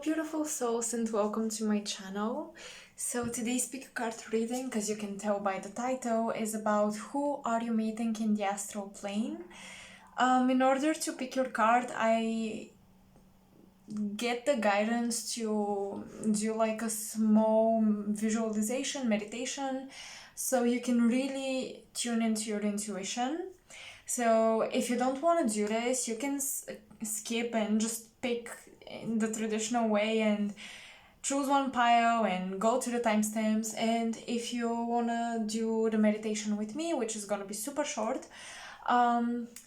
beautiful souls, and welcome to my channel. So today's pick a card reading, as you can tell by the title, is about who are you meeting in the astral plane. In order to pick your card, I get the guidance to do like a small visualization meditation so you can really tune into your intuition. So if you don't want to do this, you can skip and just pick in the traditional way and choose one pile and go to the timestamps. And if you want to do the meditation with me, which is going to be super short,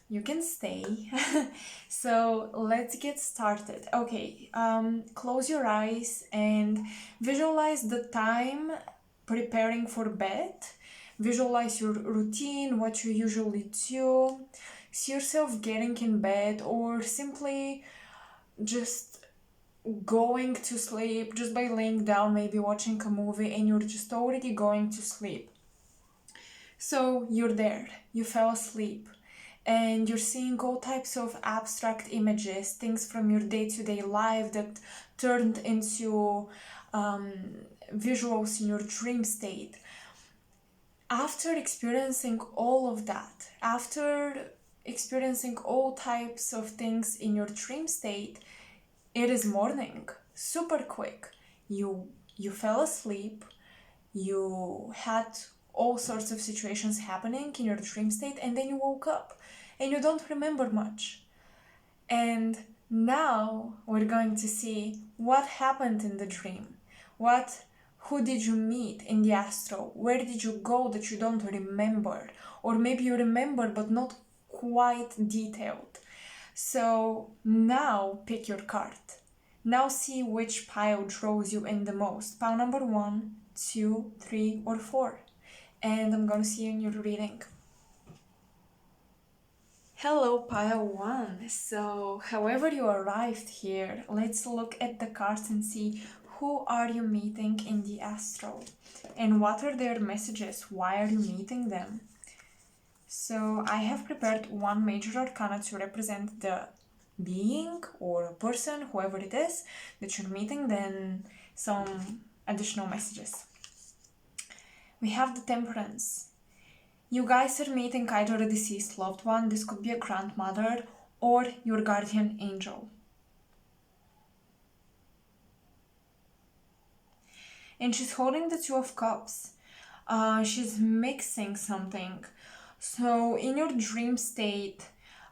you can stay. So let's get started. Okay, close your eyes and visualize the time preparing for bed. Visualize your routine, what you usually do. See yourself getting in bed or simply just going to sleep just by laying down, maybe watching a movie, and you're just already going to sleep. So you're there, you fell asleep, and you're seeing all types of abstract images, things from your day-to-day life that turned into visuals in your dream state. After experiencing all of that, after experiencing all types of things in your dream state, it is morning, super quick. You fell asleep, you had all sorts of situations happening in your dream state, and then you woke up and you don't remember much. And now we're going to see what happened in the dream. Who did you meet in the astral? Where did you go that you don't remember? Or maybe you remember but not quite detailed. So now pick your card. Now see which pile draws you in the most. Pile number 1, 2, 3, or 4. And I'm gonna see you in your reading. Hello, pile 1. So however you arrived here, let's look at the cards and see who are you meeting in the astral and what are their messages. Why are you meeting them? So I have prepared one major arcana to represent the being or a person, whoever it is that you're meeting, then some additional messages. We have the Temperance. You guys are meeting either a deceased loved one, this could be a grandmother, or your guardian angel. And she's holding the Two of Cups. She's mixing something. So in your dream state,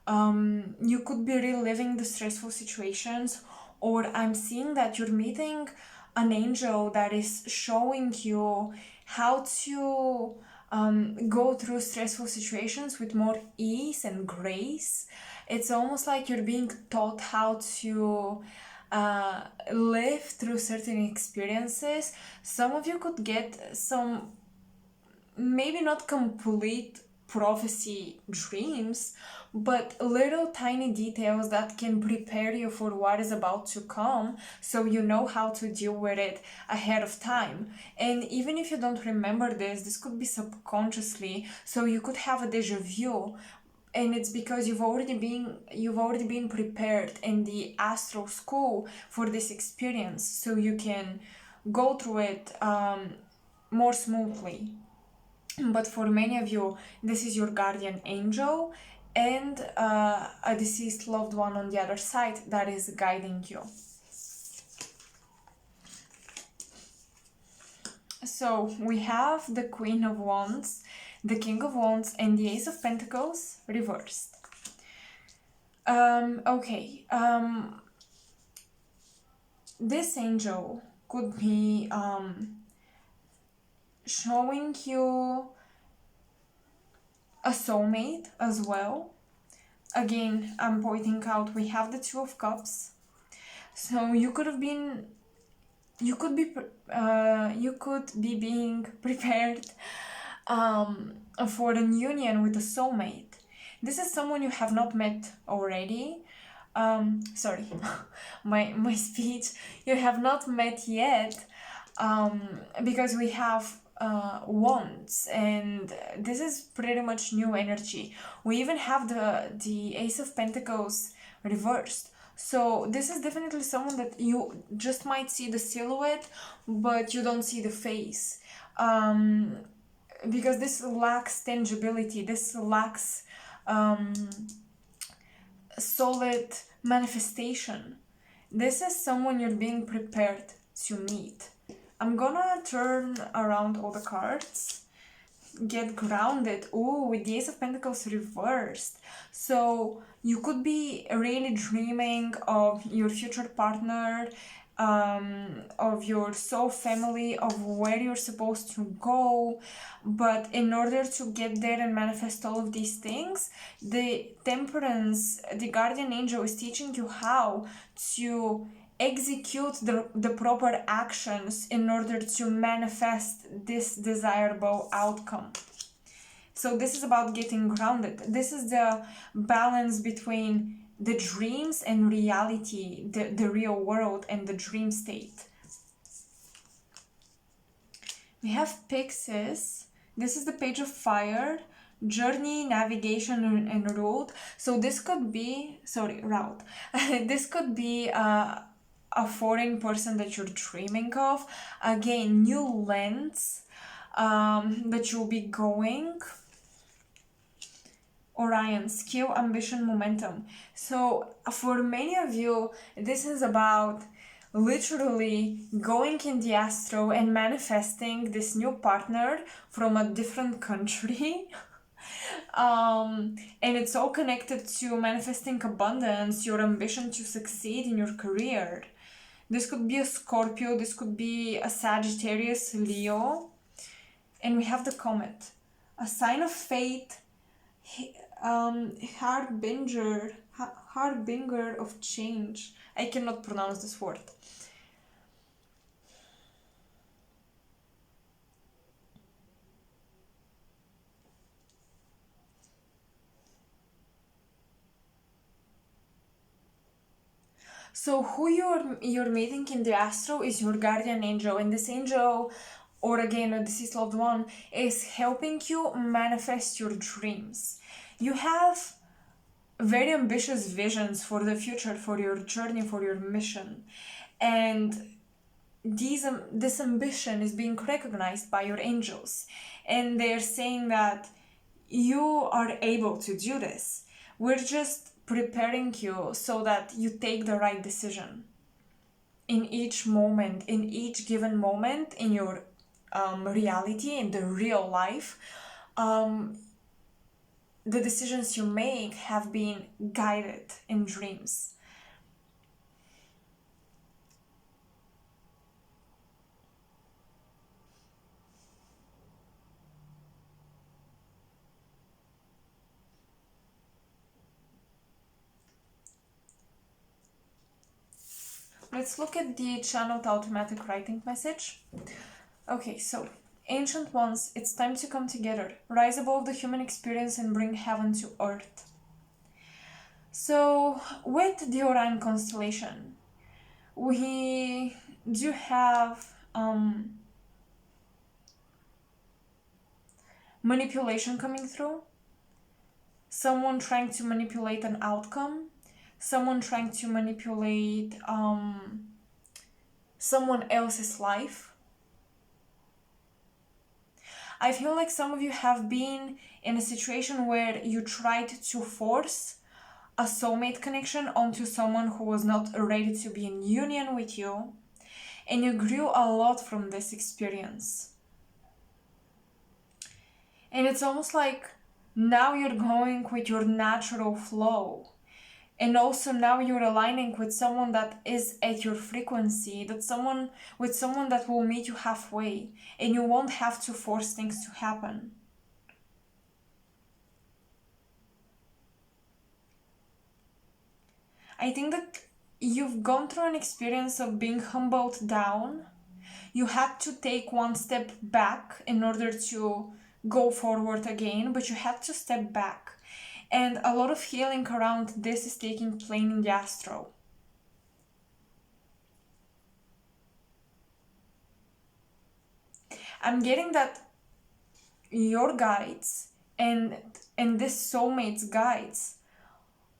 you could be reliving the stressful situations, or I'm seeing that you're meeting an angel that is showing you how to go through stressful situations with more ease and grace. It's almost like you're being taught how to live through certain experiences. Some of you could get some, maybe not complete prophecy dreams, but little tiny details that can prepare you for what is about to come, so you know how to deal with it ahead of time. And even if you don't remember this could be subconsciously, so you could have a deja vu, and it's because you've already been prepared in the astral school for this experience, so you can go through it more smoothly. But for many of you, this is your guardian angel and a deceased loved one on the other side that is guiding you. So we have the Queen of Wands, the King of Wands, and the Ace of Pentacles reversed. This angel could be showing you a soulmate as well. Again, I'm pointing out we have the Two of Cups. So you could be being prepared for an union with a soulmate. This is someone you have not met already. Sorry, my speech. You have not met yet, because we have wands, and this is pretty much new energy. We even have the Ace of Pentacles reversed. So this is definitely someone that you just might see the silhouette, but you don't see the face. Because this lacks tangibility, this lacks um, solid manifestation. This is someone you're being prepared to meet. I'm gonna turn around all the cards. Get grounded. Oh, with the Ace of Pentacles reversed. So you could be really dreaming of your future partner, of your soul family, of where you're supposed to go. But in order to get there and manifest all of these things, the Temperance, the guardian angel, is teaching you how to execute the proper actions in order to manifest this desirable outcome. So this is about getting grounded. This is the balance between the dreams and reality, the real world and the dream state. We have Pyxis. This is the Page of Fire. Journey, navigation, and route. So this could be, route. This could be a foreign person that you're dreaming of. Again, new lands that you'll be going. Orion, skill, ambition, momentum. So for many of you, this is about literally going in the astral and manifesting this new partner from a different country. And it's all connected to manifesting abundance, your ambition to succeed in your career. This could be a Scorpio, this could be a Sagittarius, Leo. And we have the Comet, a sign of fate, harbinger of change. I cannot pronounce this word. So who you're meeting in the astral is your guardian angel, and this angel, or again a deceased loved one, is helping you manifest your dreams. You have very ambitious visions for the future, for your journey, for your mission, and this ambition is being recognized by your angels, and they're saying that you are able to do this. We're just preparing you so that you take the right decision in each moment, in each given moment in your reality, in the real life. The decisions you make have been guided in dreams. Let's look at the channeled automatic writing message. Okay, so ancient ones, it's time to come together. Rise above the human experience and bring heaven to earth. So with the Orion constellation, we do have manipulation coming through. Someone trying to manipulate an outcome. Someone trying to manipulate someone else's life. I feel like some of you have been in a situation where you tried to force a soulmate connection onto someone who was not ready to be in union with you, and you grew a lot from this experience. And it's almost like now you're going with your natural flow. And also now you're aligning with someone that is at your frequency, with someone that will meet you halfway, and you won't have to force things to happen. I think that you've gone through an experience of being humbled down. You had to take one step back in order to go forward again, but you had to step back. And a lot of healing around this is taking place in the astral. I'm getting that your guides and this soulmate's guides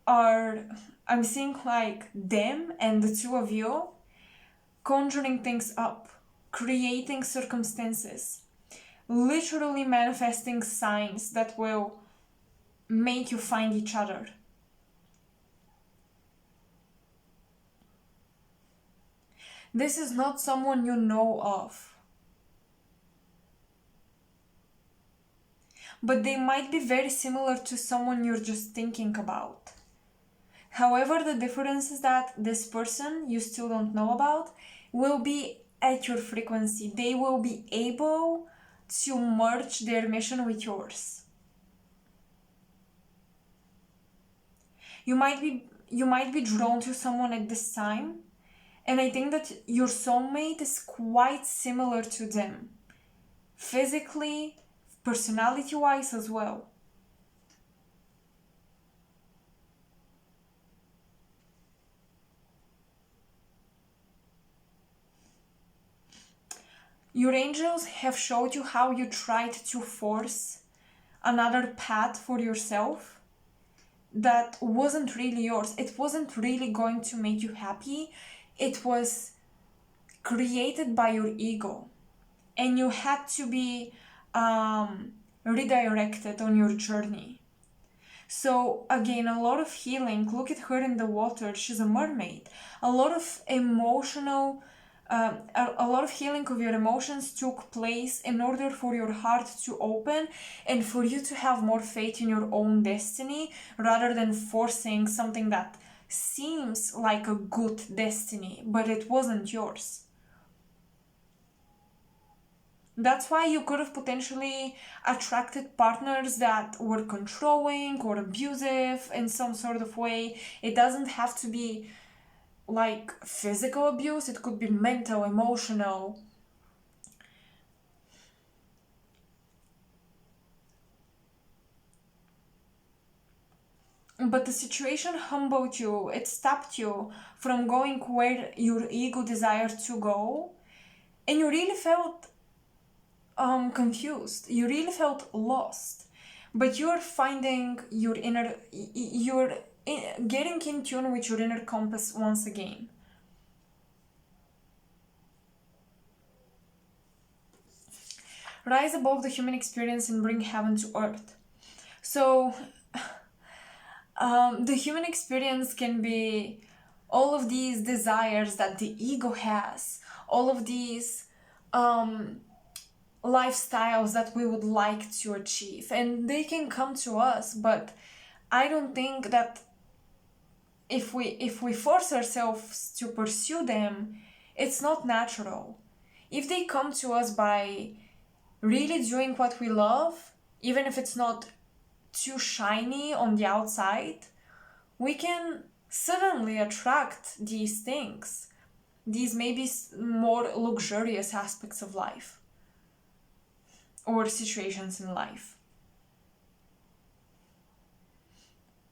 are, I'm seeing like them and the two of you conjuring things up, creating circumstances, literally manifesting signs that will make you find each other. This is not someone you know of, but they might be very similar to someone you're just thinking about. However, the difference is that this person you still don't know about will be at your frequency. They will be able to merge their mission with yours. You might be drawn to someone at this time, and I think that your soulmate is quite similar to them, physically, personality-wise as well. Your angels have showed you how you tried to force another path for yourself that wasn't really yours. It wasn't really going to make you happy. It was created by your ego, and you had to be redirected on your journey. So again, a lot of healing. Look at her in the water. She's a mermaid. A lot of emotional a lot of healing of your emotions took place in order for your heart to open and for you to have more faith in your own destiny rather than forcing something that seems like a good destiny, but it wasn't yours. That's why you could have potentially attracted partners that were controlling or abusive in some sort of way. It doesn't have to be like physical abuse, it could be mental, emotional. But the situation humbled you, it stopped you from going where your ego desired to go, and you really felt confused, you really felt lost. But you're finding your inner, you're getting in tune with your inner compass once again. Rise above the human experience and bring heaven to earth. So the human experience can be all of these desires that the ego has, all of these lifestyles that we would like to achieve, and they can come to us. But I don't think that if we force ourselves to pursue them, it's not natural. If they come to us by really doing what we love, even if it's not too shiny on the outside, we can suddenly attract these things, these maybe more luxurious aspects of life or situations in life.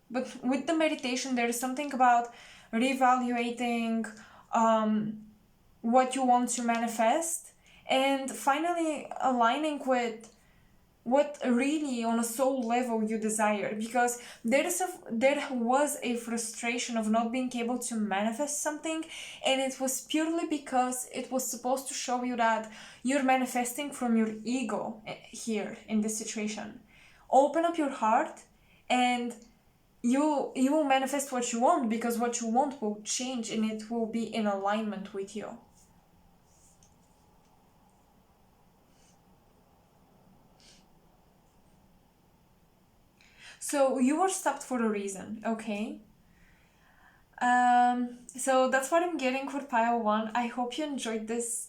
But with the meditation, there is something about reevaluating what you want to manifest and finally aligning with what really on a soul level you desire, because there was a frustration of not being able to manifest something, and it was purely because it was supposed to show you that you're manifesting from your ego here in this situation. Open up your heart and you will manifest what you want, because what you want will change and it will be in alignment with you. So you were stopped for a reason, okay? So that's what I'm getting for pile 1. I hope you enjoyed this,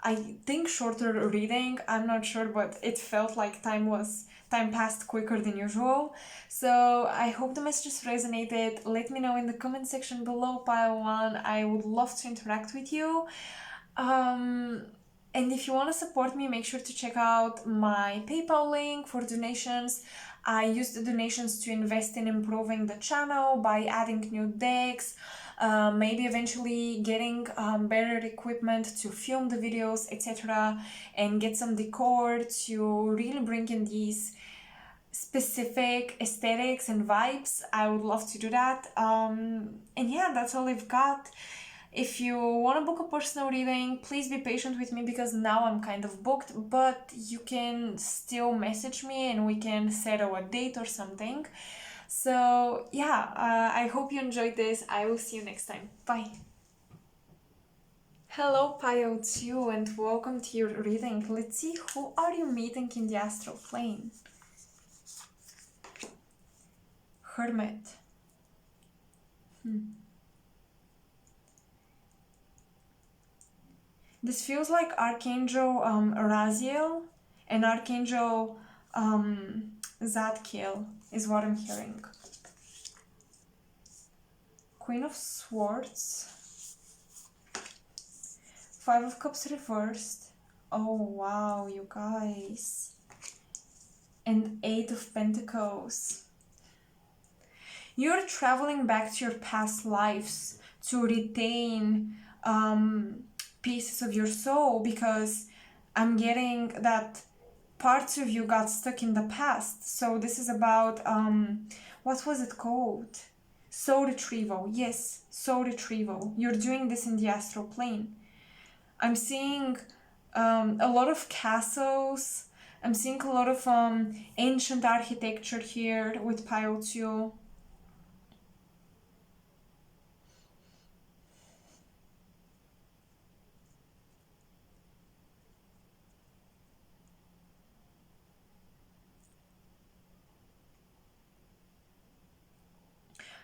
I think, shorter reading. I'm not sure, but it felt like time passed quicker than usual. So I hope the messages resonated. Let me know in the comment section below, pile 1. I would love to interact with you. And if you want to support me, make sure to check out my PayPal link for donations. I use the donations to invest in improving the channel by adding new decks, maybe eventually getting better equipment to film the videos, etc., and get some decor to really bring in these specific aesthetics and vibes, I would love to do that. And yeah, that's all I've got. If you want to book a personal reading, please be patient with me because now I'm kind of booked, but you can still message me and we can settle a date or something. So yeah, I hope you enjoyed this. I will see you next time. Bye. Hello Pile 2 and welcome to your reading. Let's see, who are you meeting in the astral plane? Hermit. This feels like Archangel Raziel and Archangel Zadkiel is what I'm hearing. Queen of Swords. Five of Cups reversed. Oh wow, you guys. And Eight of Pentacles. You're traveling back to your past lives to retain pieces of your soul, because I'm getting that parts of you got stuck in the past. So this is about, what was it called? Soul retrieval. Yes, soul retrieval. You're doing this in the astral plane. I'm seeing a lot of castles. I'm seeing a lot of ancient architecture here with Pile 2.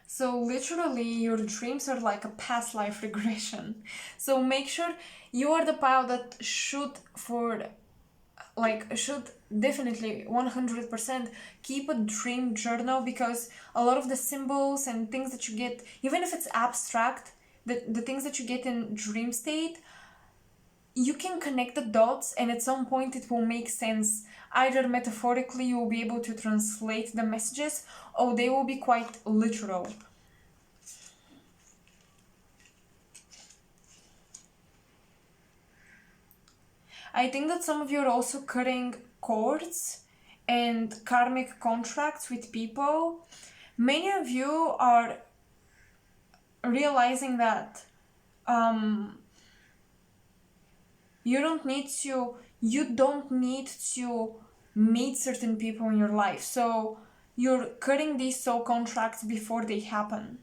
So literally your dreams are like a past life regression. So make sure you are the pile that should definitely 100% keep a dream journal, because a lot of the symbols and things that you get, even if it's abstract, the things that you get in dream state, you can connect the dots and at some point it will make sense. Either metaphorically you will be able to translate the messages, or they will be quite literal. I think that some of you are also cutting cords and karmic contracts with people. Many of you are realizing that you don't need to meet certain people in your life. So you're cutting these soul contracts before they happen.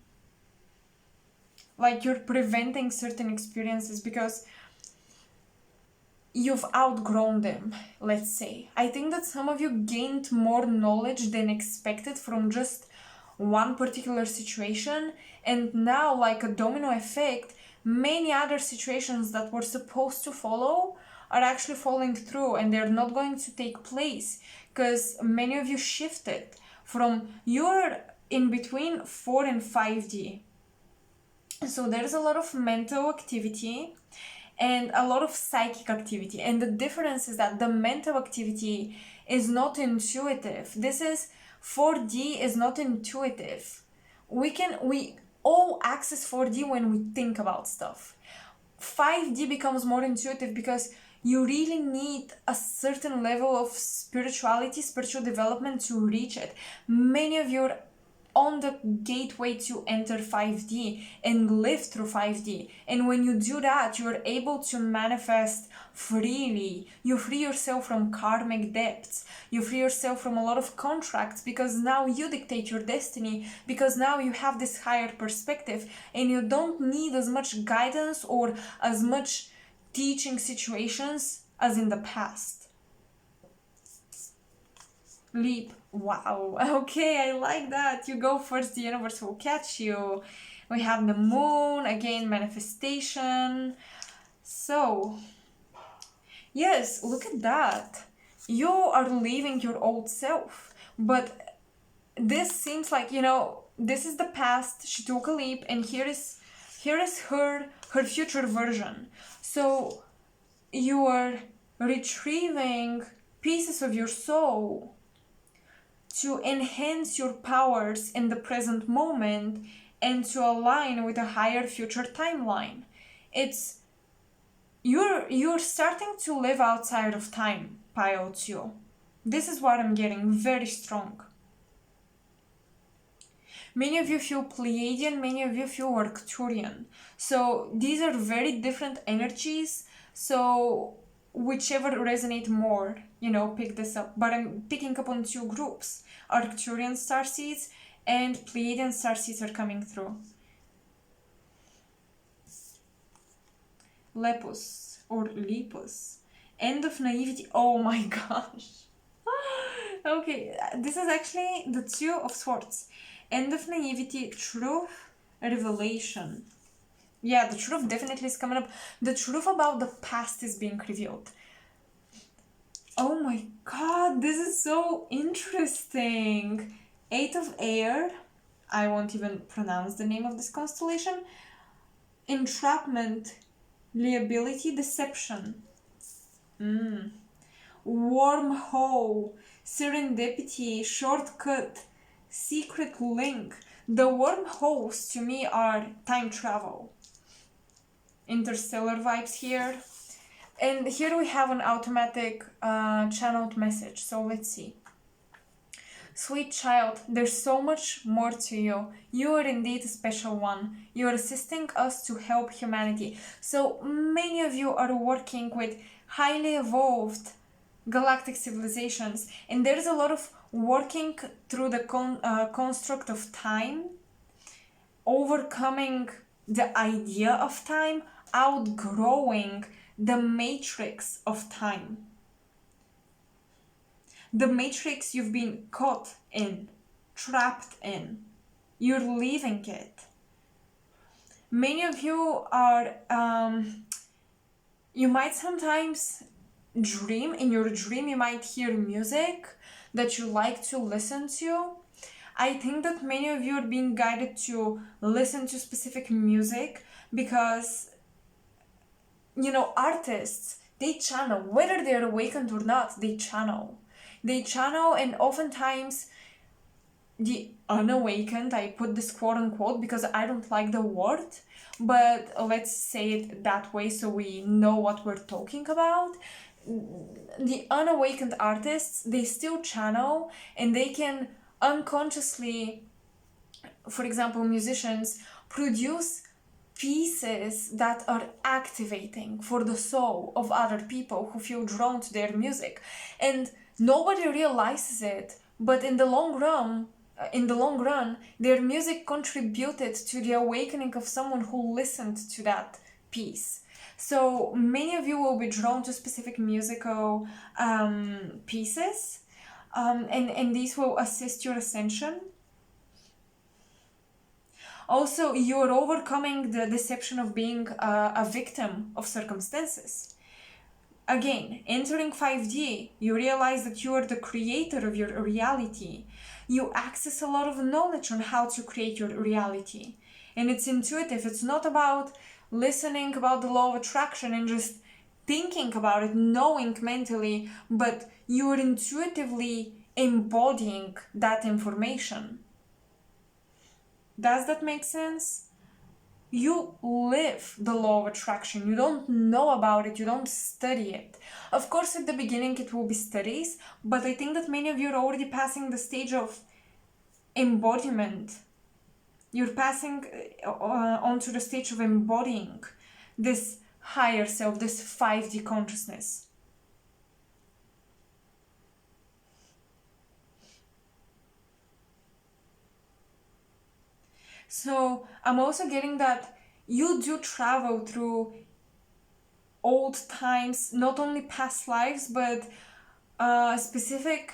Like you're preventing certain experiences because you've outgrown them, let's say. I think that some of you gained more knowledge than expected from just one particular situation, and now, like a domino effect, many other situations that were supposed to follow are actually falling through, and they're not going to take place because many of you shifted from, you're in between 4 and 5D. So there's a lot of mental activity and a lot of psychic activity, and the difference is that the mental activity is not intuitive. This is 4D is not intuitive. We all access 4D when we think about stuff. 5D becomes more intuitive because you really need a certain level of spirituality, spiritual development to reach it. Many of you are on the gateway to enter 5D and live through 5D. And when you do that, you're able to manifest freely. You free yourself from karmic debts. You free yourself from a lot of contracts because now you dictate your destiny, because now you have this higher perspective and you don't need as much guidance or as much teaching situations as in the past. Leap. Wow. Okay, I like that. You go first, the universe will catch you. We have the moon, again, manifestation. So, yes, look at that. You are leaving your old self. But this seems like, this is the past. She took a leap, and here is her future version. So, you are retrieving pieces of your soul to enhance your powers in the present moment and to align with a higher future timeline. It's you're starting to live outside of time, Pile 2. This is what I'm getting, very strong. Many of you feel Pleiadian, many of you feel Arcturian. So these are very different energies. So whichever resonate more, pick this up. But I'm picking up on two groups. Arcturian starseeds and Pleiadian starseeds are coming through. Lepus or Lepus. End of naivety. Oh my gosh. Okay, this is actually the Two of Swords. End of naivety, truth, revelation. Yeah, the truth definitely is coming up. The truth about the past is being revealed. Oh my god, this is so interesting. Eight of Air. I won't even pronounce the name of this constellation. Entrapment, liability, deception. Wormhole, serendipity, shortcut, secret link. The wormholes to me are time travel. Interstellar vibes here. And here we have an automatic channeled message. So let's see. Sweet child, there's so much more to you. You are indeed a special one. You are assisting us to help humanity. So many of you are working with highly evolved galactic civilizations, and there's a lot of working through the construct of time, overcoming the idea of time, outgrowing the matrix of time. The matrix you've been caught in, trapped in. You're leaving it. Many of you are, you might sometimes dream. In your dream, you might hear music that you like to listen to. I think that many of you are being guided to listen to specific music because, artists, they channel. Whether they're awakened or not, they channel. They channel, and oftentimes the unawakened, I put this quote unquote because I don't like the word, but let's say it that way so we know what we're talking about. The unawakened artists, they still channel, and they can unconsciously, for example, musicians, produce pieces that are activating for the soul of other people who feel drawn to their music. And nobody realizes it, but in the long run, their music contributed to the awakening of someone who listened to that piece. So many of you will be drawn to specific musical pieces, and these will assist your ascension. Also, you're overcoming the deception of being a victim of circumstances. Again, entering 5D, you realize that you are the creator of your reality. You access a lot of knowledge on how to create your reality. And it's intuitive. It's not about listening about the law of attraction and just thinking about it, knowing mentally, but you are intuitively embodying that information. Does that make sense? You live the law of attraction. You don't know about it. You don't study it. Of course, at the beginning, it will be studies, but I think that many of you are already passing the stage of embodiment. You're passing onto the stage of embodying this higher self, this 5D consciousness. So I'm also getting that you do travel through old times, not only past lives, but specific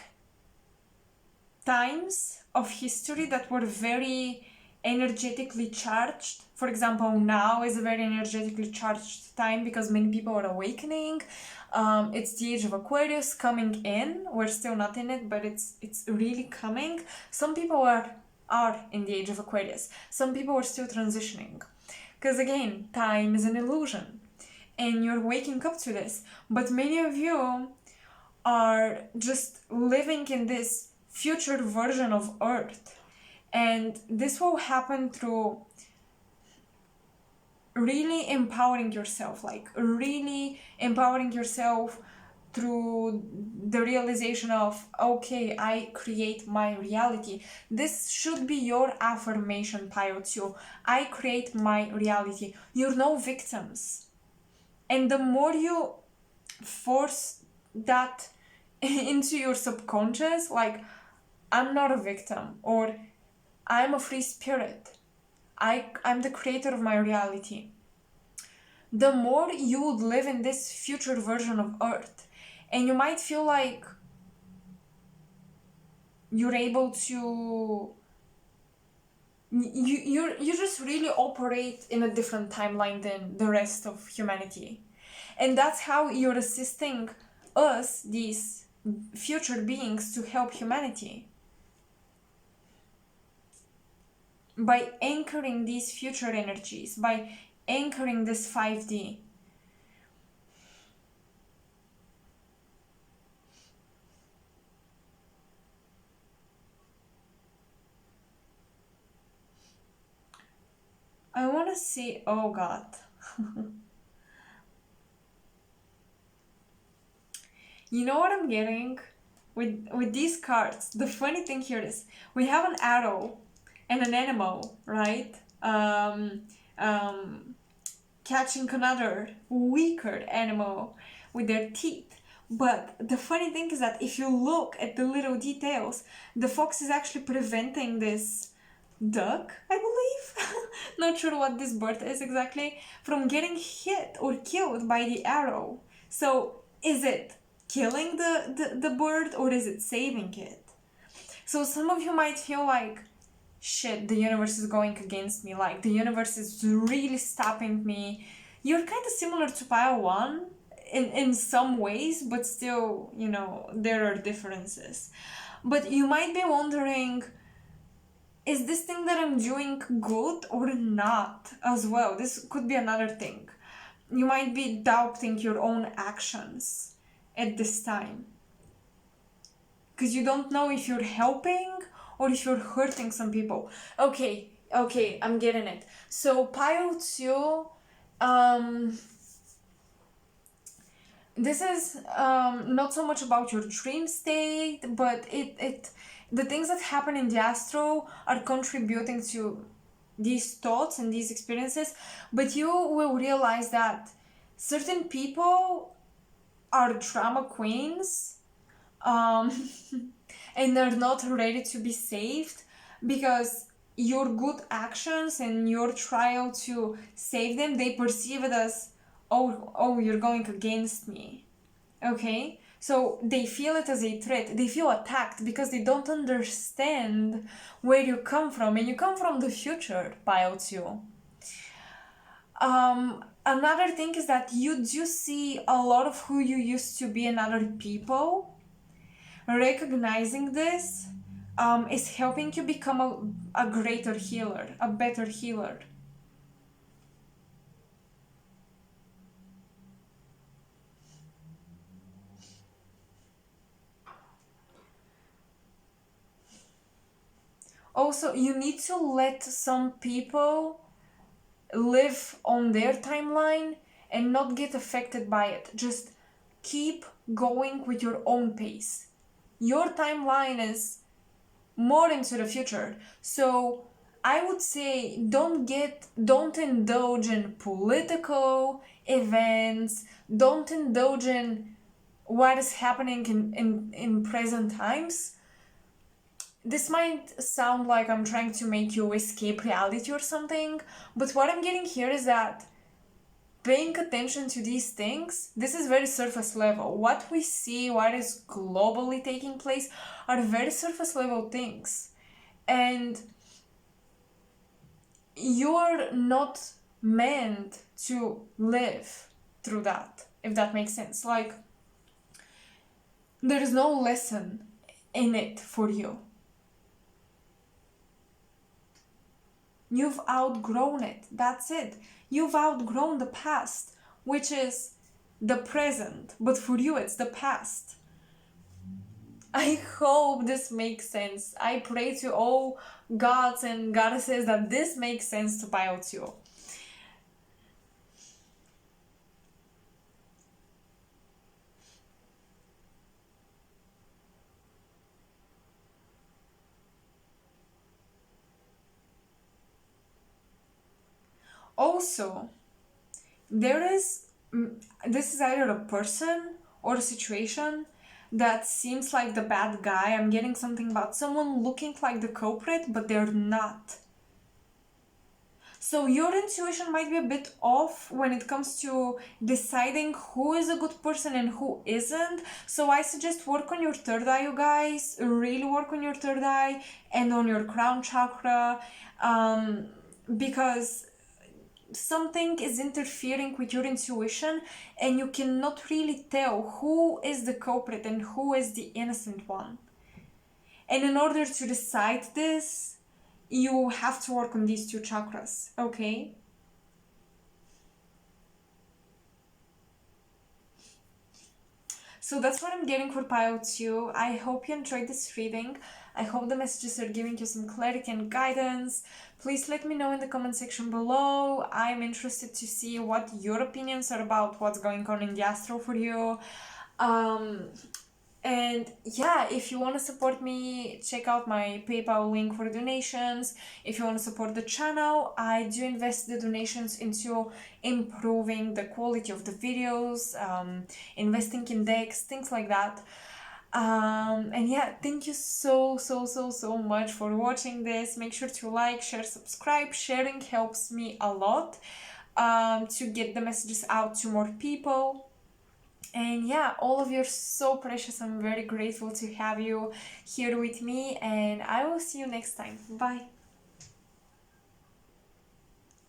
times of history that were very energetically charged. For example, now is a very energetically charged time because many people are awakening. It's the age of Aquarius coming in. We're still not in it, but it's really coming. Some people are in the age of Aquarius. Some people are still transitioning. Because again, time is an illusion. And you're waking up to this. But many of you are just living in this future version of Earth. And this will happen through really empowering yourself, through the realization of, okay, I create my reality. This should be your affirmation, Pile 2. I create my reality. You're no victims. And the more you force that into your subconscious, like, I'm not a victim, or I'm a free spirit, I'm the creator of my reality, the more you would live in this future version of Earth. And you might feel like you're able to, you just really operate in a different timeline than the rest of humanity. And that's how you're assisting us, these future beings, to help humanity. By anchoring these future energies, by anchoring this 5D. I want to see, oh God. You know what I'm getting with these cards? The funny thing here is we have an arrow and an animal, right? Catching another weaker animal with their teeth. But the funny thing is that if you look at the little details, the fox is actually preventing this duck, I believe, not sure what this bird is exactly, from getting hit or killed by the arrow. So is it killing the bird, or is it saving it? So some of you might feel like, shit, the universe is going against me, like the universe is really stopping me. You're kind of similar to pile 1 in some ways, but still, you know, there are differences. But you might be wondering, is this thing that I'm doing good or not as well? This could be another thing. You might be doubting your own actions at this time, because you don't know if you're helping or if you're hurting some people. Okay, I'm getting it. So pile 2, this is not so much about your dream state, but the things that happen in the astral are contributing to these thoughts and these experiences, but you will realize that certain people are drama queens, and they're not ready to be saved, because your good actions and your trial to save them, they perceive it as, oh, you're going against me. Okay? So they feel it as a threat. They feel attacked because they don't understand where you come from. And you come from the future, pile 2. Another thing is that you do see a lot of who you used to be in other people. Recognizing this is helping you become a greater healer, a better healer. Also, you need to let some people live on their timeline and not get affected by it. Just keep going with your own pace. Your timeline is more into the future. So I would say don't indulge in political events, don't indulge in what is happening in present times. This might sound like I'm trying to make you escape reality or something, but what I'm getting here is that paying attention to these things, this is very surface level. What we see, what is globally taking place, are very surface level things. And you're not meant to live through that, if that makes sense. Like, there is no lesson in it for you. You've outgrown it. That's it. You've outgrown the past, which is the present, but for you it's the past. I hope this makes sense. I pray to all gods and goddesses that this makes sense to pile 2. Also, there is, this is either a person or a situation that seems like the bad guy. I'm getting something about someone looking like the culprit, but they're not. So your intuition might be a bit off when it comes to deciding who is a good person and who isn't. So I suggest work on your third eye, you guys. Really work on your third eye and on your crown chakra, because something is interfering with your intuition and you cannot really tell who is the culprit and who is the innocent one. And in order to decide this, you have to work on these two chakras, okay? So that's what I'm getting for pile 2. I hope you enjoyed this reading. I hope the messages are giving you some clarity and guidance. Please let me know in the comment section below. I'm interested to see what your opinions are about what's going on in the astral for you. And yeah, if you want to support me, check out my PayPal link for donations. If you want to support the channel, I do invest the donations into improving the quality of the videos, investing in decks, things like that. And yeah, thank you so much for watching this. Make sure to like, share, subscribe. Sharing helps me a lot to get the messages out to more people. And yeah, all of you are so precious. I'm very grateful to have you here with me, and I will see you next time. Bye.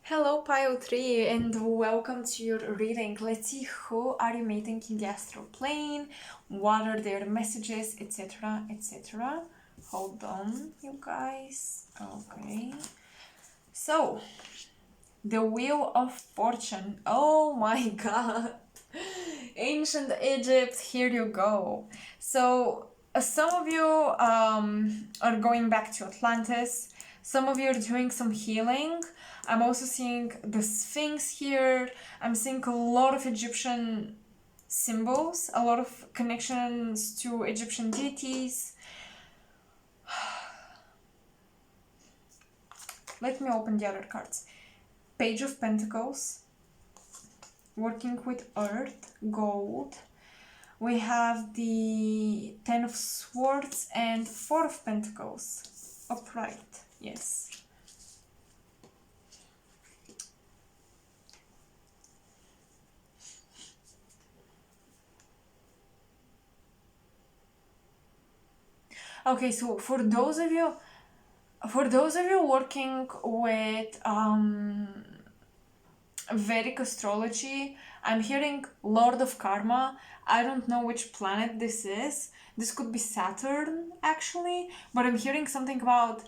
Hello, pile 3, and welcome to your reading. Let's see, who are you meeting in the astral plane? What are their messages, etc., etc. Hold on, you guys. Okay. So, the Wheel of Fortune. Oh my god. Ancient Egypt, here you go. So some of you are going back to Atlantis. Some of you are doing some healing. I'm also seeing the Sphinx here. I'm seeing a lot of Egyptian symbols, a lot of connections to Egyptian deities. Let me open the other cards. Page of Pentacles. Working with earth, gold. We have the 10 of Swords and 4 of Pentacles. Upright, yes. Okay, so for those of you working with Vedic astrology, I'm hearing Lord of Karma. I don't know which planet this is. This could be Saturn, actually, but I'm hearing something about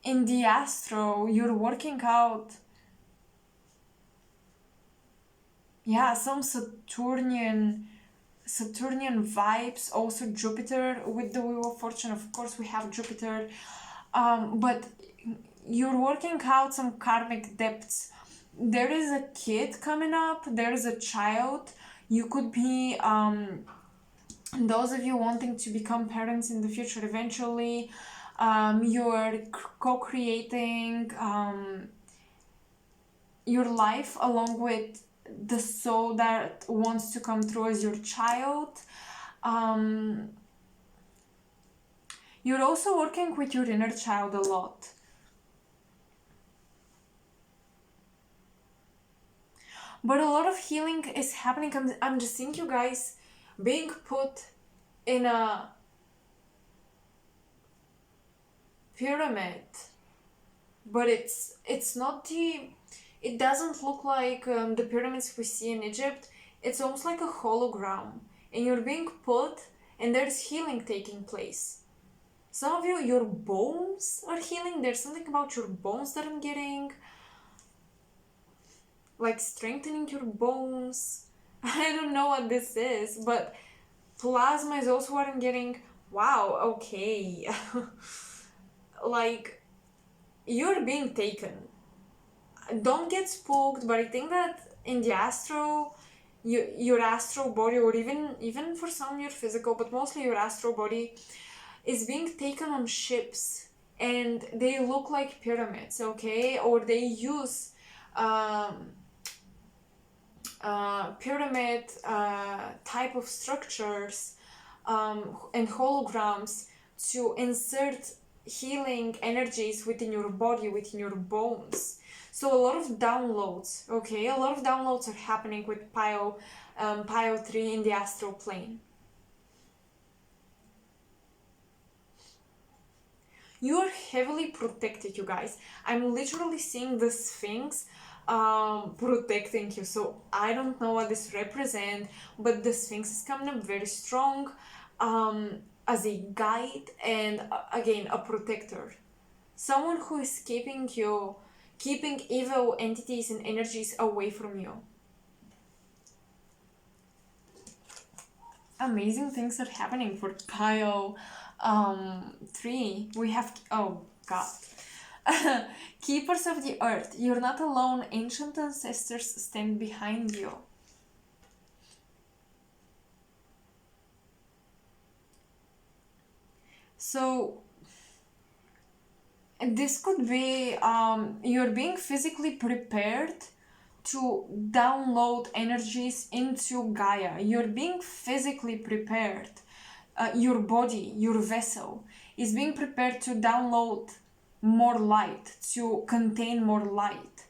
in the astro, you're working out, yeah, some Saturnian vibes. Also Jupiter with the Wheel of Fortune. Of course, we have Jupiter, but you're working out some karmic depths. There is a kid coming up. There is a child. You could be those of you wanting to become parents in the future eventually. You're co-creating your life along with the soul that wants to come through as your child. You're also working with your inner child a lot. But a lot of healing is happening. I'm just seeing you guys being put in a pyramid, but it's not the, it doesn't look like the pyramids we see in Egypt. It's almost like a hologram, and you're being put, and there's healing taking place. Some of you, your bones are healing. There's something about your bones that I'm getting, like strengthening your bones. I don't know what this is, but plasma is also what I'm getting. Wow, okay. Like, you're being taken. Don't get spooked, but I think that in the astral, your astral body, or even for some your physical, but mostly your astral body, is being taken on ships, and they look like pyramids, okay? Or they use pyramid type of structures and holograms to insert healing energies within your body, within your bones. So a lot of downloads, okay? A lot of downloads are happening with Pio 3 in the astral plane. You are heavily protected, you guys. I'm literally seeing the Sphinx protecting you. So I don't know what this represents, but the Sphinx is coming up very strong as a guide and again a protector. Someone who is keeping evil entities and energies away from you. Amazing things are happening for Pio 3. We have, oh god. Keepers of the earth, you're not alone. Ancient ancestors stand behind you. So this could be you're being physically prepared to download energies into Gaia. You're being physically prepared. Your body, your vessel is being prepared to download more light, to contain more light.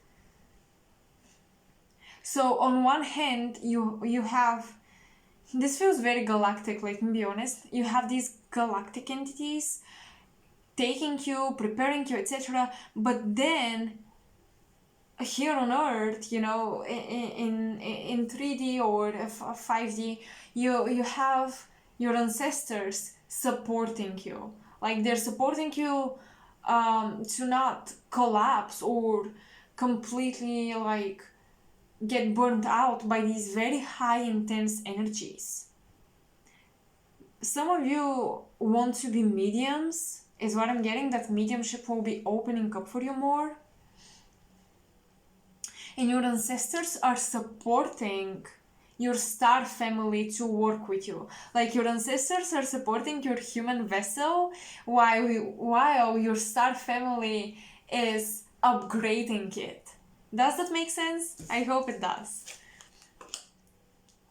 So on one hand, you have, this feels very galactic, let me be honest. You have these galactic entities taking you, preparing you, etc. But then here on Earth, you know, in 3D or 5D, you have your ancestors supporting you. Like they're supporting you to not collapse or completely like get burnt out by these very high intense energies. Some of you want to be mediums, is what I'm getting, that mediumship will be opening up for you more. And your ancestors are supporting your star family to work with you. Like your ancestors are supporting your human vessel while your star family is upgrading it. Does that make sense? I hope it does.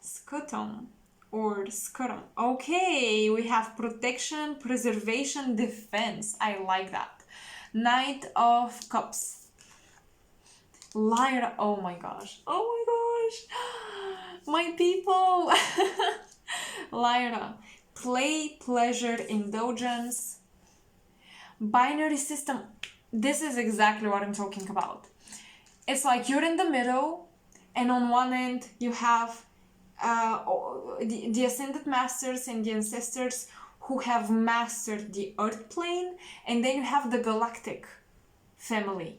Scutum or scutum. Okay, we have protection, preservation, defense. I like that. Knight of Cups. Lyra. Oh my gosh. My people. Lyra. Play, pleasure, indulgence. Binary system. This is exactly what I'm talking about. It's like you're in the middle, and on one end you have the ascended masters and the ancestors who have mastered the earth plane, and then you have the galactic family.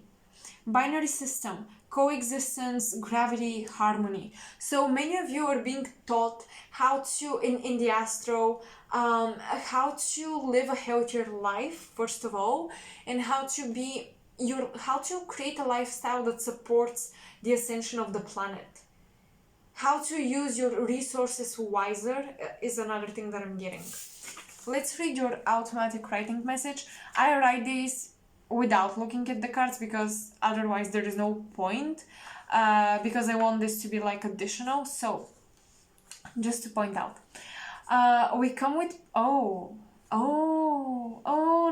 Binary system, coexistence, gravity, harmony. So many of you are being taught how to, in the astro, how to live a healthier life, first of all, and how to create a lifestyle that supports the ascension of the planet. How to use your resources wiser is another thing that I'm getting. Let's read your automatic writing message. I write these without looking at the cards because otherwise there is no point, because I want this to be like additional. So just to point out, we come with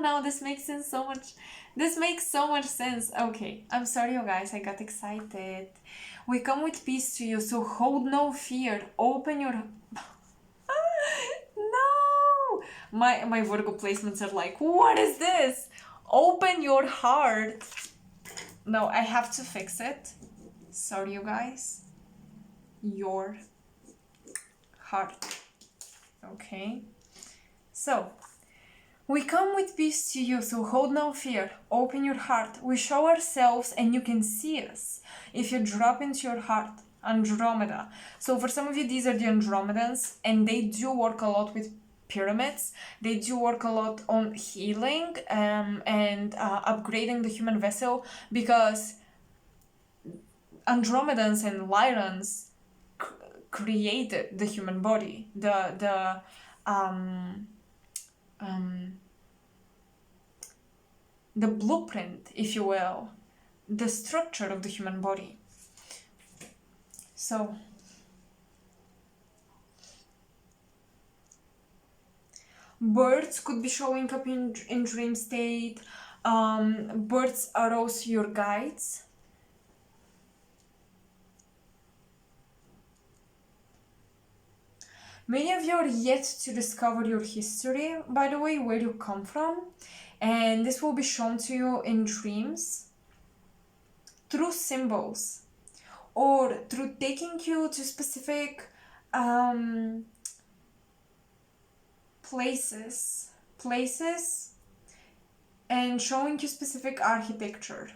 now this makes so much sense. Okay, I'm sorry you guys, I got excited. We come with peace to you, so hold no fear, open your no, my Virgo placements are like, what is this? Open your heart. No, I have to fix it. Sorry, you guys. Your heart. Okay. So, we come with peace to you, so hold no fear. Open your heart. We show ourselves and you can see us. If you drop into your heart, Andromeda. So for some of you, these are the Andromedans, and they do work a lot with pyramids. They do work a lot on healing and upgrading the human vessel, because Andromedans and Lyrans created the human body. the blueprint, if you will, the structure of the human body. So birds could be showing up in dream state. Birds are also your guides. Many of you are yet to discover your history, by the way, where you come from, and this will be shown to you in dreams through symbols or through taking you to specific places and showing you specific architecture.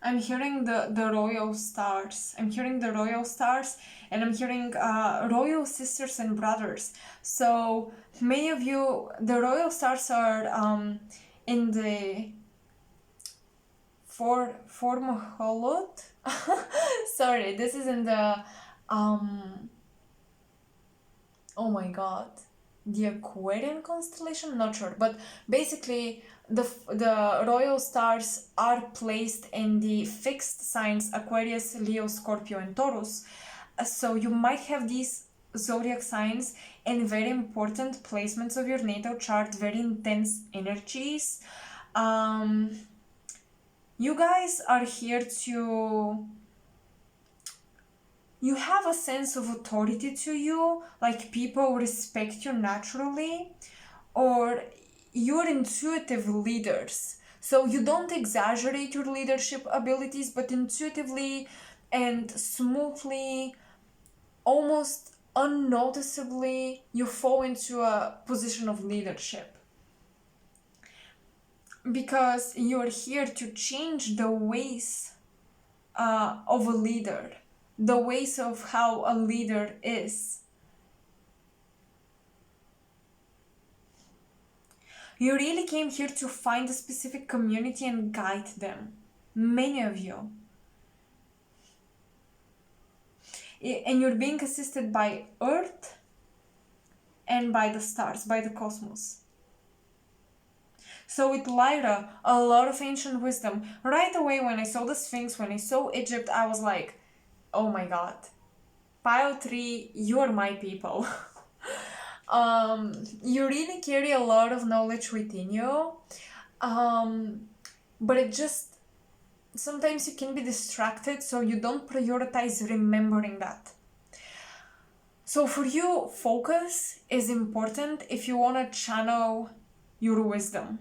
I'm hearing the royal stars. I'm hearing the royal stars, and I'm hearing royal sisters and brothers. So many of you, the royal stars are in the Formaholot. Sorry, this is in the oh my god, the Aquarian constellation. Not sure, but basically the royal stars are placed in the fixed signs Aquarius, Leo, Scorpio, and Taurus. So you might have these zodiac signs in very important placements of your natal chart, very intense energies. You guys are here to... You have a sense of authority to you, like people respect you naturally, or you're intuitive leaders. So you don't exaggerate your leadership abilities, but intuitively and smoothly, almost unnoticeably, you fall into a position of leadership. Because you're here to change the ways of a leader, the ways of how a leader is. You really came here to find a specific community and guide them. Many of you. And you're being assisted by Earth and by the stars, by the cosmos. So with Lyra, a lot of ancient wisdom. Right away when I saw the Sphinx, when I saw Egypt, I was like, oh my god. Pile 3, you're my people. You really carry a lot of knowledge within you, but it just sometimes you can be distracted, so you don't prioritize remembering that. So for you, focus is important if you want to channel your wisdom.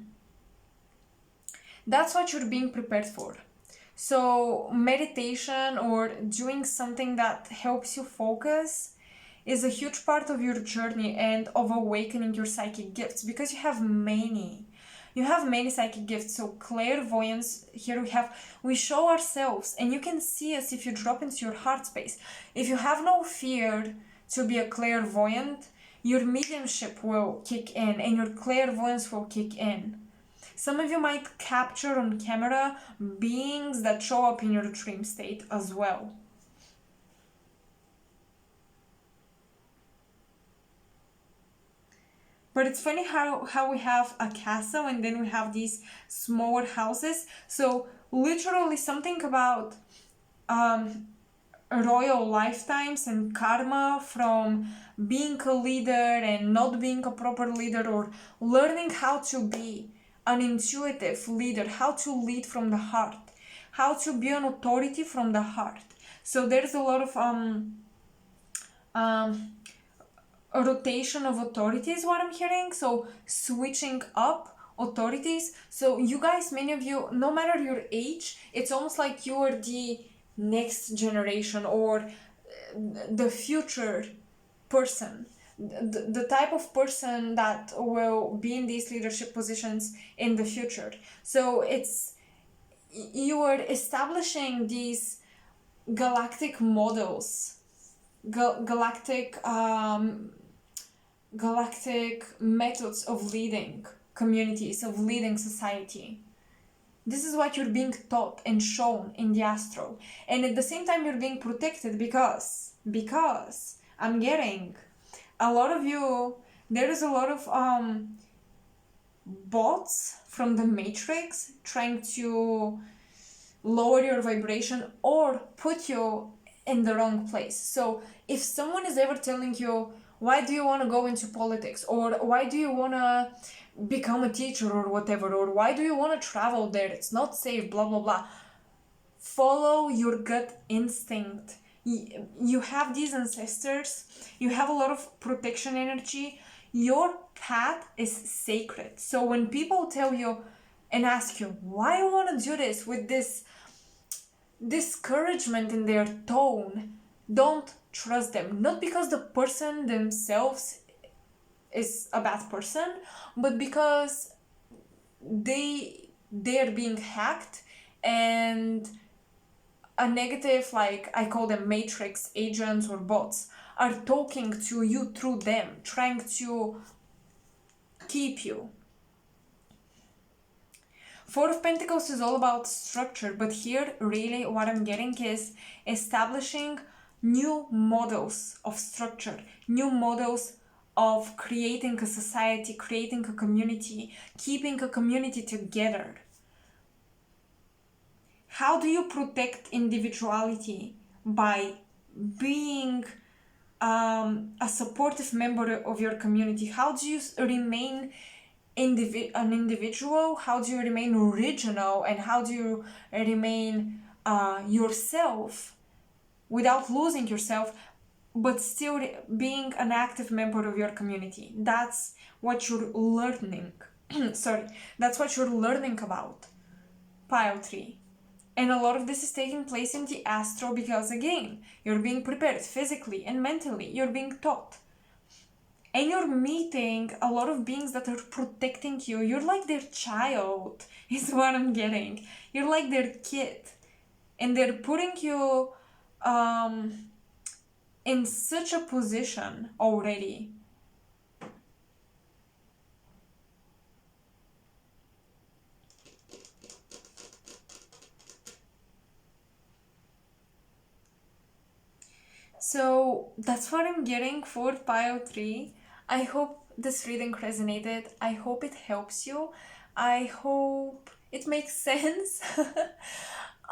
That's what you're being prepared for. So meditation or doing something that helps you focus is a huge part of your journey and of awakening your psychic gifts, because you have many psychic gifts. So clairvoyance, here we show ourselves, and you can see us if you drop into your heart space. If you have no fear to be a clairvoyant, your mediumship will kick in and your clairvoyance will kick in. Some of you might capture on camera beings that show up in your dream state as well. But it's funny how we have a castle and then we have these smaller houses. So literally something about royal lifetimes and karma from being a leader and not being a proper leader, or learning how to be an intuitive leader, how to lead from the heart, how to be an authority from the heart. So there's a lot of a rotation of authorities, what I'm hearing. So switching up authorities. So you guys, many of you, no matter your age, it's almost like you are the next generation or the future person, the type of person that will be in these leadership positions in the future. So it's, you are establishing these galactic models, galactic methods of leading communities, of leading society. This is what you're being taught and shown in the astral. And at the same time, you're being protected because I'm getting a lot of you, there is a lot of bots from the matrix trying to lower your vibration or put you in the wrong place. So if someone is ever telling you, why do you want to go into politics, or why do you want to become a teacher or whatever, or why do you want to travel there, it's not safe, blah blah blah, follow your gut instinct. You have these ancestors, you have a lot of protection energy, your path is sacred. So when people tell you and ask you why you want to do this with this discouragement in their tone, don't trust them. Not because the person themselves is a bad person, but because they're being hacked, and a negative, like I call them matrix agents or bots, are talking to you through them, trying to keep you. Four of Pentacles is all about structure, but here really what I'm getting is establishing new models of structure, new models of creating a society, creating a community, keeping a community together. How do you protect individuality? By being a supportive member of your community. How do you remain an individual? How do you remain original? And how do you remain yourself without losing yourself, but still being an active member of your community? That's what you're learning. Sorry, that's what you're learning about. Pile 3. And a lot of this is taking place in the astral because, again, you're being prepared physically and mentally. You're being taught. And you're meeting a lot of beings that are protecting you. You're like their child, is what I'm getting. You're like their kid. And they're putting you in such a position already. So that's what I'm getting for pile 3. I hope this reading resonated. I hope it helps you. I hope it makes sense.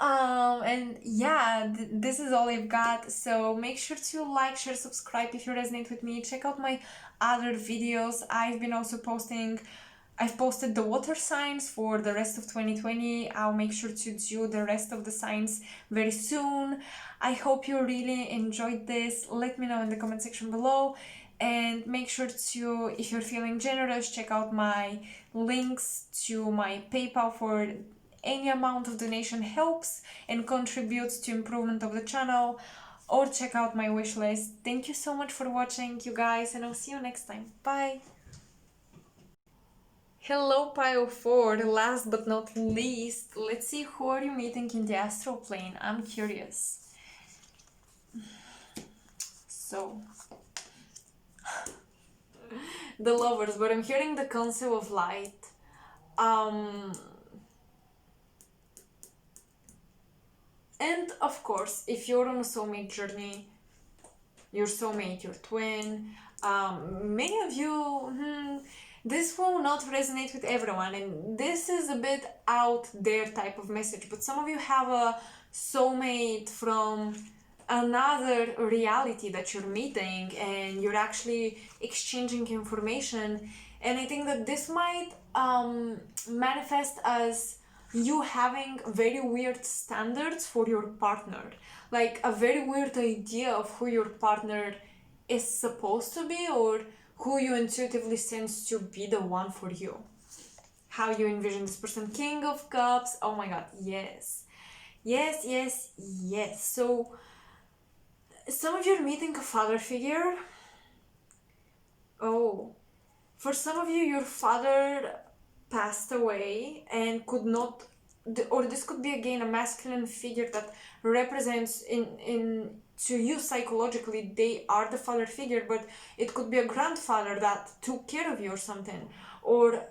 And yeah, this is all I've got. So make sure to like, share, subscribe if you resonate with me. Check out my other videos. I've posted the water signs for the rest of 2020. I'll make sure to do the rest of the signs very soon. I hope you really enjoyed this. Let me know in the comment section below. And make sure to, if you're feeling generous, check out my links to my PayPal. For any amount of donation helps and contributes to improvement of the channel. Or check out my wish list. Thank you so much for watching, you guys, and I'll see you next time. Bye! Hello pile 4, last but not least, let's see who are you meeting in the astral plane. I'm curious. So, the Lovers, but I'm hearing the Council of Light. And of course, if you're on a soulmate journey, your soulmate, your twin, many of you, this will not resonate with everyone, and this is a bit out there type of message, but some of you have a soulmate from another reality that you're meeting, and you're actually exchanging information. And I think that this might manifest as you having very weird standards for your partner, like a very weird idea of who your partner is supposed to be, or who you intuitively sense to be the one for you. How you envision this person. King of Cups. Oh my god, yes. Yes, yes, yes. So, some of you are meeting a father figure. Oh. For some of you, your father passed away and could not, or this could be again a masculine figure that represents to you psychologically they are the father figure, but it could be a grandfather that took care of you or something, or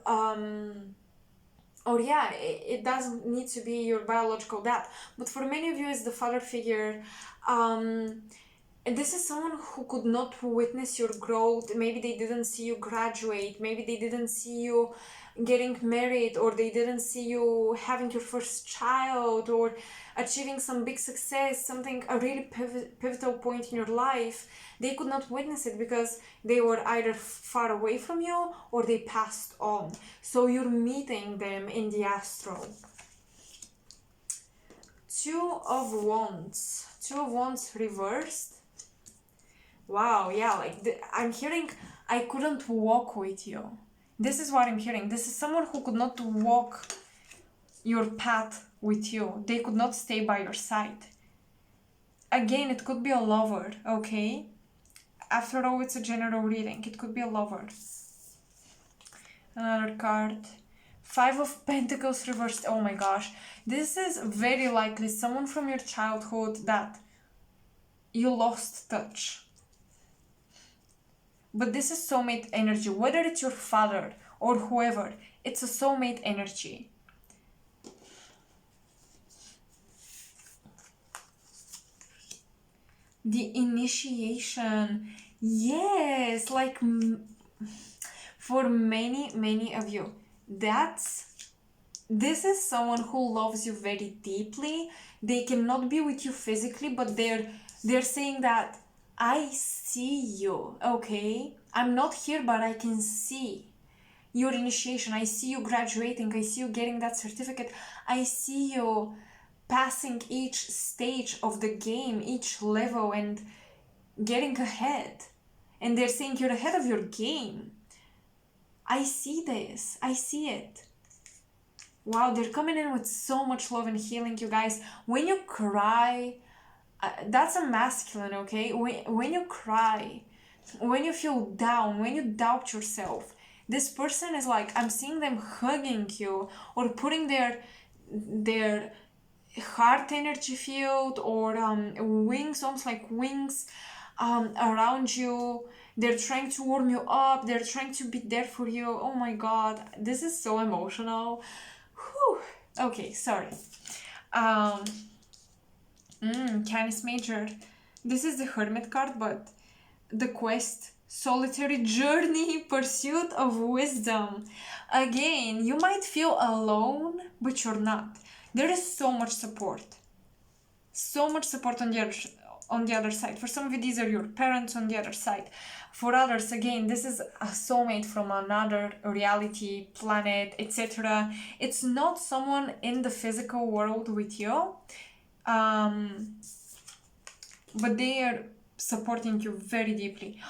or yeah, it doesn't need to be your biological dad, but for many of you it's the father figure. And this is someone who could not witness your growth. Maybe they didn't see you graduate, maybe they didn't see you getting married, or they didn't see you having your first child, or achieving some big success, something, a really pivotal point in your life. They could not witness it because they were either far away from you or they passed on. So you're meeting them in the astral. Two of Wands reversed. Wow, yeah, like I'm hearing I couldn't walk with you. This is what I'm hearing. This is someone who could not walk your path with you. They could not stay by your side. Again, it could be a lover, okay? After all, it's a general reading. It could be a lover. Another card. Five of Pentacles reversed. Oh my gosh. This is very likely someone from your childhood that you lost touch. But this is soulmate energy. Whether it's your father or whoever, it's a soulmate energy. The initiation. Yes, like for many of you, this is someone who loves you very deeply. They cannot be with you physically, but they're saying that I see you, okay? I'm not here, but I can see your initiation. I see you graduating. I see you getting that certificate. I see you passing each stage of the game, each level, and getting ahead. And they're saying you're ahead of your game. I see this. I see it. Wow, they're coming in with so much love and healing, you guys. When you cry, that's a masculine, okay? When you cry, when you feel down, when you doubt yourself, this person is like, I'm seeing them hugging you or putting their heart energy field or wings, almost like wings around you. They're trying to warm you up. They're trying to be there for you. Oh my god, this is so emotional. Whew. Okay, sorry. Canis Major. This is the Hermit card, but the quest, solitary journey, pursuit of wisdom. Again, you might feel alone, but you're not. There is so much support. So much support on the other side. For some of you, these are your parents on the other side. For others, again, this is a soulmate from another reality, planet, etc. It's not someone in the physical world with you. But they are supporting you very deeply.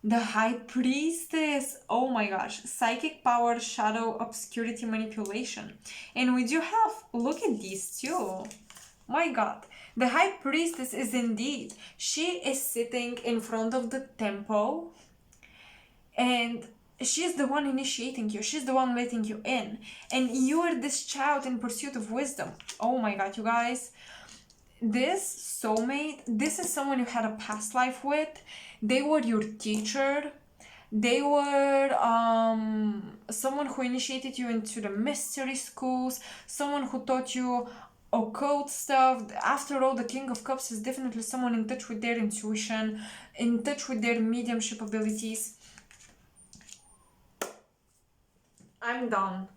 The High Priestess. Oh my gosh. Psychic power, shadow, obscurity, manipulation. And we do have, look at these two. My god. The High Priestess is indeed, she is sitting in front of the temple and she's the one initiating you. She's the one letting you in. And you are this child in pursuit of wisdom. Oh my god, you guys. This soulmate, this is someone you had a past life with. They were your teacher. They were someone who initiated you into the mystery schools, someone who taught you occult stuff. After all, the King of Cups is definitely someone in touch with their intuition, in touch with their mediumship abilities. I'm done.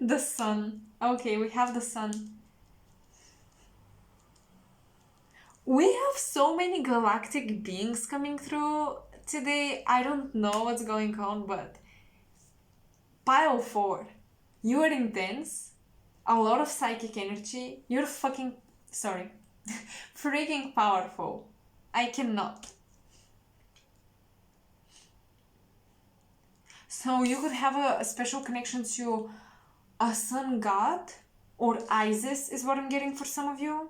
The Sun. Okay, we have the Sun. We have so many galactic beings coming through today. I don't know what's going on, but pile 4. You are intense, a lot of psychic energy. You're freaking powerful. I cannot. So you could have a special connection to a sun god or Isis is what I'm getting for some of you.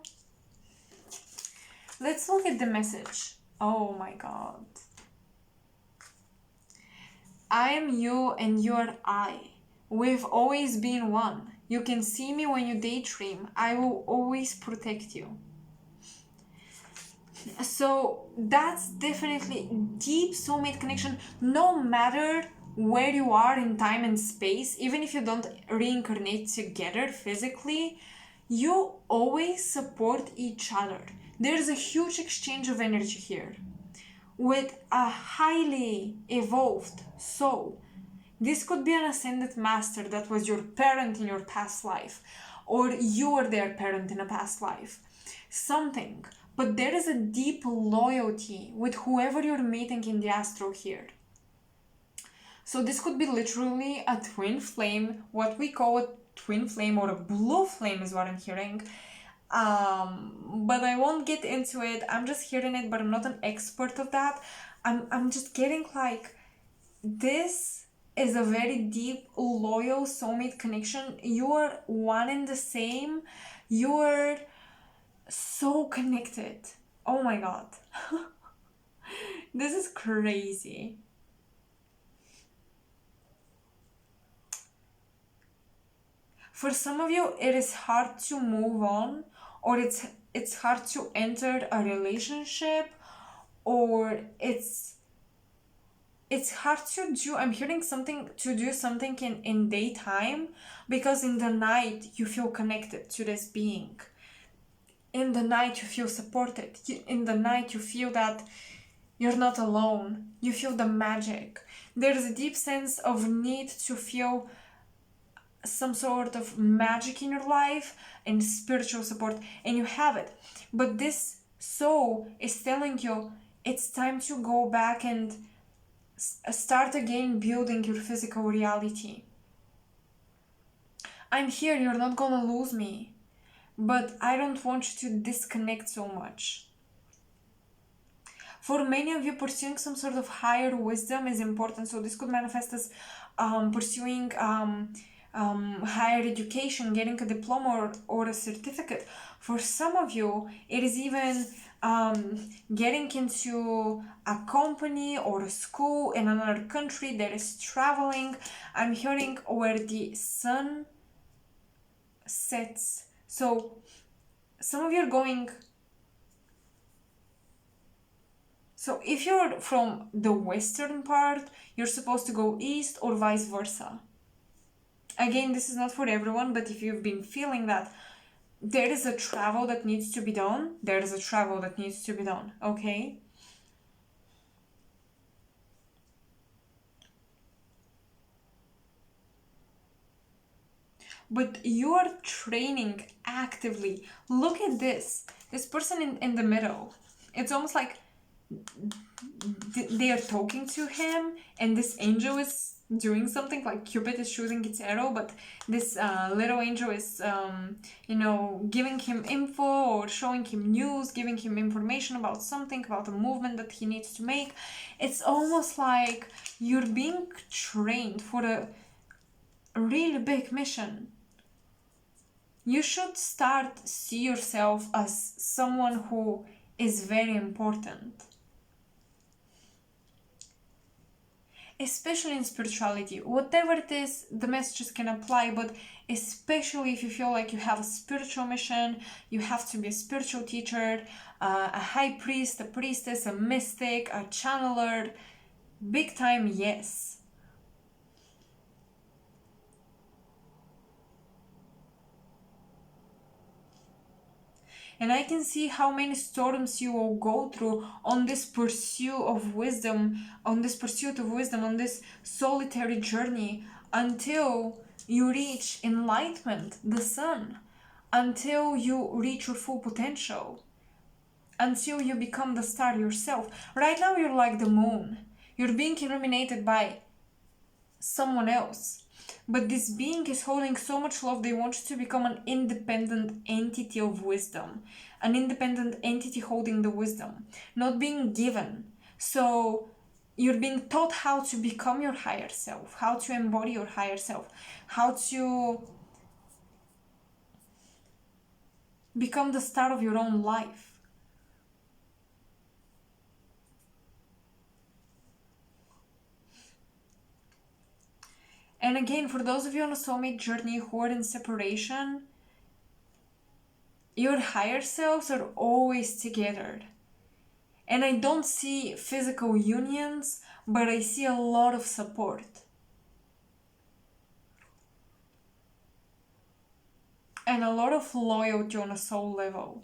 Let's look at the message. Oh my god. I am you and you are I. We've always been one. You can see me when you daydream. I will always protect you. So that's definitely deep soulmate connection. No matter where you are in time and space, even if you don't reincarnate together physically, you always support each other. There's a huge exchange of energy here. With a highly evolved soul, this could be an ascended master that was your parent in your past life, or you were their parent in a past life. Something. But there is a deep loyalty with whoever you're meeting in the astral here. So this could be literally a twin flame, what we call a twin flame or a blue flame is what I'm hearing. But I won't get into it. I'm just hearing it, but I'm not an expert of that. I'm just getting like, this is a very deep, loyal soulmate connection. You are one and the same. You are so connected. Oh my god. This is crazy. For some of you, it is hard to move on, or it's hard to enter a relationship, or it's hard to do, I'm hearing something, to do something in daytime, because in the night you feel connected to this being. In the night you feel supported. In the night you feel that you're not alone. You feel the magic. There's a deep sense of need to feel some sort of magic in your life and spiritual support, and you have it. But this soul is telling you it's time to go back and start again building your physical reality. I'm here, you're not gonna lose me, but I don't want you to disconnect so much. For many of you, pursuing some sort of higher wisdom is important. So this could manifest as pursuing higher education, getting a diploma or a certificate. For some of you, it is even getting into a company or a school in another country. There is traveling. I'm hearing where the sun sets. So some of you are going. So if you're from the western part, you're supposed to go east or vice versa. Again, this is not for everyone, but if you've been feeling that there is a travel that needs to be done, there is a travel that needs to be done, okay? But you are training actively. Look at this. This person in the middle. It's almost like they are talking to him, and this angel is doing something, like Cupid is shooting its arrow, but this little angel is giving him info or showing him news, giving him information about something, about a movement that he needs to make. It's almost like you're being trained for a really big mission. You should see yourself as someone who is very important. Especially in spirituality, whatever it is, the messages can apply, but especially if you feel like you have a spiritual mission, you have to be a spiritual teacher, a high priest, a priestess, a mystic, a channeler, big time, yes. And I can see how many storms you will go through on this pursuit of wisdom, on this solitary journey, until you reach enlightenment, the sun, until you reach your full potential, until you become the star yourself. Right now you're like the moon. You're being illuminated by someone else. But this being is holding so much love, they want you to become an independent entity of wisdom. An independent entity holding the wisdom, not being given. So you're being taught how to become your higher self, how to embody your higher self, how to become the star of your own life. And again, for those of you on a soulmate journey who are in separation, your higher selves are always together. And I don't see physical unions, but I see a lot of support. and a lot of loyalty on a soul level.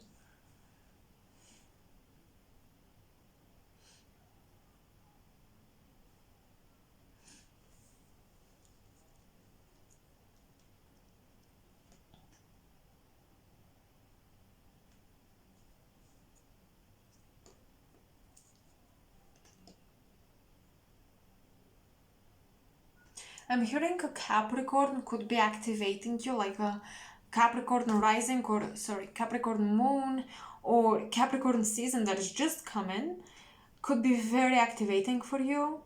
I'm hearing a Capricorn could be activating you, like a Capricorn rising, or sorry, Capricorn moon, or Capricorn season that is just coming, could be very activating for you.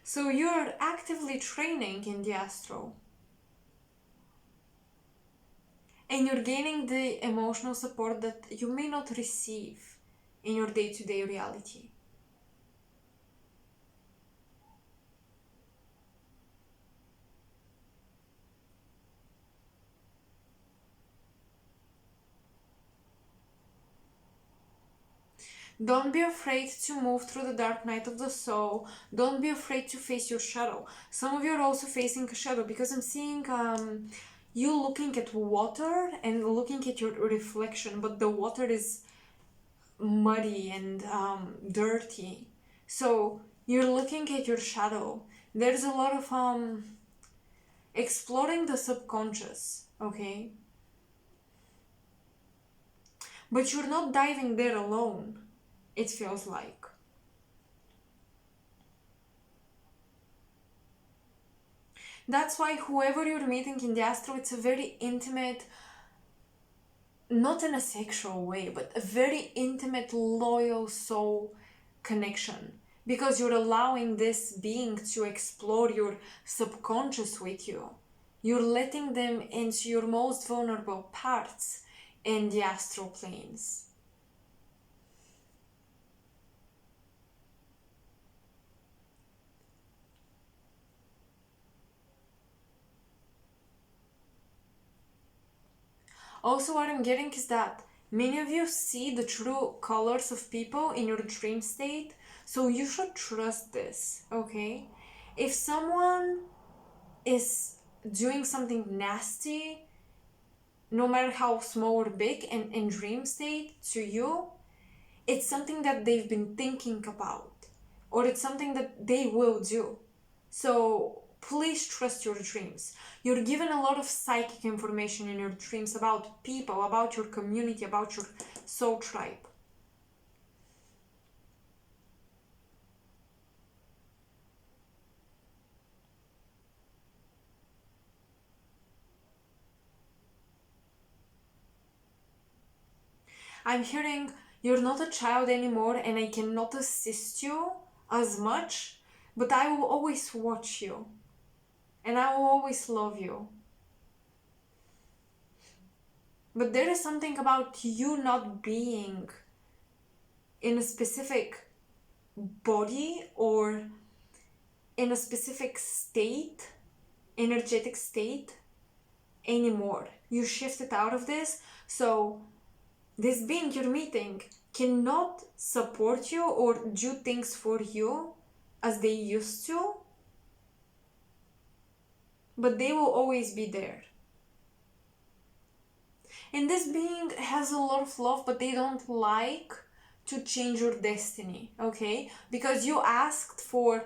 So you're actively training in the astral. And you're gaining the emotional support that you may not receive in your day-to-day reality. Don't be afraid to move through the dark night of the soul. Don't be afraid to face your shadow. Some of you are also facing a shadow, because I'm seeing you looking at water and looking at your reflection, but the water is muddy and dirty. So you're looking at your shadow. There's a lot of exploring the subconscious, okay? But you're not diving there alone, it feels like. That's why whoever you're meeting in the astral, it's a very intimate, not in a sexual way, but a very intimate, loyal soul connection. Because you're allowing this being to explore your subconscious with you. You're letting them into your most vulnerable parts in the astral planes. Also, what I'm getting is that many of you see the true colors of people in your dream state, so you should trust this, okay? If someone is doing something nasty, no matter how small or big, in dream state to you, it's something that they've been thinking about, or it's something that they will do. So please trust your dreams. You're given a lot of psychic information in your dreams about people, about your community, about your soul tribe. I'm hearing you're not a child anymore and I cannot assist you as much, but I will always watch you and I will always love you. But there is something about you not being in a specific body or in a specific state, energetic state anymore. You shifted out of this, so this being you're meeting cannot support you or do things for you as they used to, but they will always be there. And this being has a lot of love, but they don't like to change your destiny, okay? Because you asked for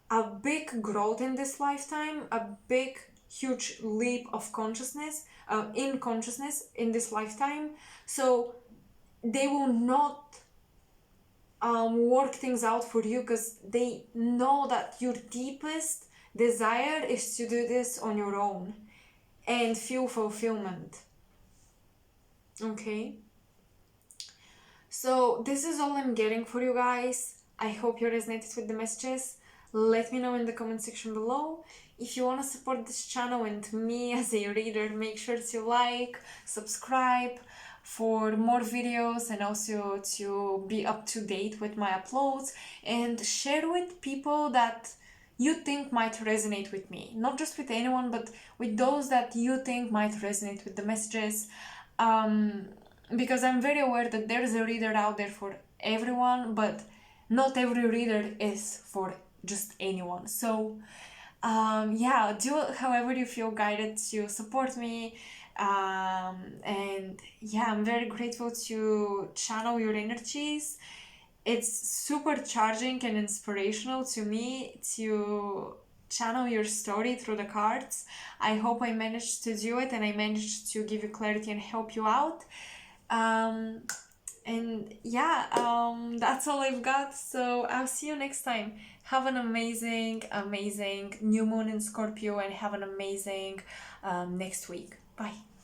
a big growth in this lifetime, a big, huge leap of consciousness, in consciousness in this lifetime. So they will not work things out for you because they know that your deepest desire is to do this on your own and feel fulfillment. Okay? So this is all I'm getting for you guys. I hope you resonated with the messages. Let me know in the comment section below. If you want to support this channel and me as a reader, make sure to like, subscribe for more videos and also to be up to date with my uploads, and share with people that you think might resonate with me. Not just with anyone, but with those that you think might resonate with the messages. Because I'm very aware that there's a reader out there for everyone, but not every reader is for just anyone. So yeah, do however you feel guided to support me. And yeah, I'm very grateful to channel your energies. It's super charging and inspirational to me to channel your story through the cards. I hope I managed to do it and I managed to give you clarity and help you out. Um, and yeah, that's all I've got. So I'll see you next time. Have an amazing, amazing new moon in Scorpio and have an amazing next week. Bye.